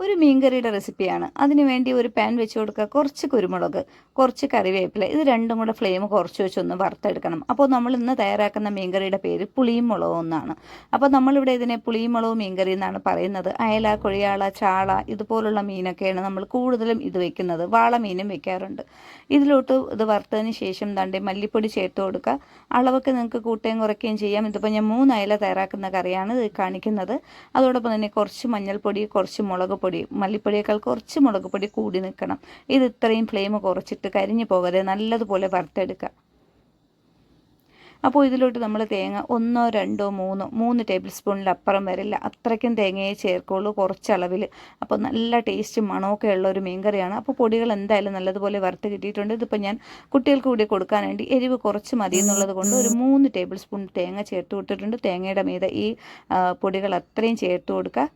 ഒരു മീൻകറിയുടെ റെസിപ്പിയാണ്. അതിന് വേണ്ടി ഒരു പാൻ വെച്ച് കൊടുക്കുക, കുറച്ച് കുരുമുളക്, കുറച്ച് കറിവേപ്പില, ഇത് രണ്ടും കൂടെ ഫ്ലെയിം കുറച്ച് വെച്ചൊന്ന് വറുത്തെടുക്കണം. അപ്പോൾ നമ്മൾ ഇന്ന് തയ്യാറാക്കുന്ന മീൻകറിയുടെ പേര് പുളിയും മുളകും എന്നാണ്. അപ്പോൾ നമ്മളിവിടെ ഇതിനെ പുളിയും മുളകും മീൻകറി എന്നാണ് പറയുന്നത്. അയല, കൊഴിയാള, ചാള ഇതുപോലുള്ള മീനൊക്കെയാണ് നമ്മൾ കൂടുതലും ഇത് വെക്കുന്നത്. വാള മീനും വെക്കാറുണ്ട്. ഇതിലോട്ട് ഇത് വറുത്തതിന് ശേഷം ദാണ്ടെ മല്ലിപ്പൊടി ചേർത്ത് കൊടുക്കുക. അളവൊക്കെ നിങ്ങൾക്ക് കൂട്ടുകയും കുറയ്ക്കുകയും ചെയ്യാം. ഇതിപ്പോൾ ഞാൻ 3 അയല തയ്യാറാക്കുന്ന കറിയാണ് ഇത് കാണിക്കുന്നത്. അതോടൊപ്പം തന്നെ കുറച്ച് മഞ്ഞൾപ്പൊടി, കുറച്ച് മുളക് പൊടി, മല്ലിപ്പൊടിയേക്കാൾ കുറച്ച് മുളക് പൊടി കൂടി നിൽക്കണം. ഇത് ഇത്രയും ഫ്ലെയിം കുറച്ചിട്ട് കരിഞ്ഞു പോകാതെ നല്ലതുപോലെ വറുത്തെടുക്കുക. അപ്പോൾ ഇതിലോട്ട് നമ്മൾ തേങ്ങ 1, 2, 3 ടേബിൾ സ്പൂണിലപ്പുറം വരില്ല, അത്രയ്ക്കും തേങ്ങയെ ചേർക്കുള്ളൂ, കുറച്ചളവിൽ. അപ്പോൾ നല്ല ടേസ്റ്റും മണമൊക്കെ ഉള്ള ഒരു മീൻകറിയാണ്. അപ്പോൾ പൊടികൾ എന്തായാലും നല്ലതുപോലെ വറുത്ത് കിട്ടിയിട്ടുണ്ട്. ഇതിപ്പോൾ ഞാൻ കുട്ടികൾക്ക് കൂടി കൊടുക്കാൻ വേണ്ടി എരിവ് കുറച്ച് മതി എന്നുള്ളത് കൊണ്ട് ഒരു 3 ടേബിൾ സ്പൂൺ തേങ്ങ ചേർത്ത് വിട്ടിട്ടുണ്ട്. തേങ്ങയുടെ മീതെ ഈ പൊടികൾ അത്രയും ചേർത്ത് കൊടുക്കുക.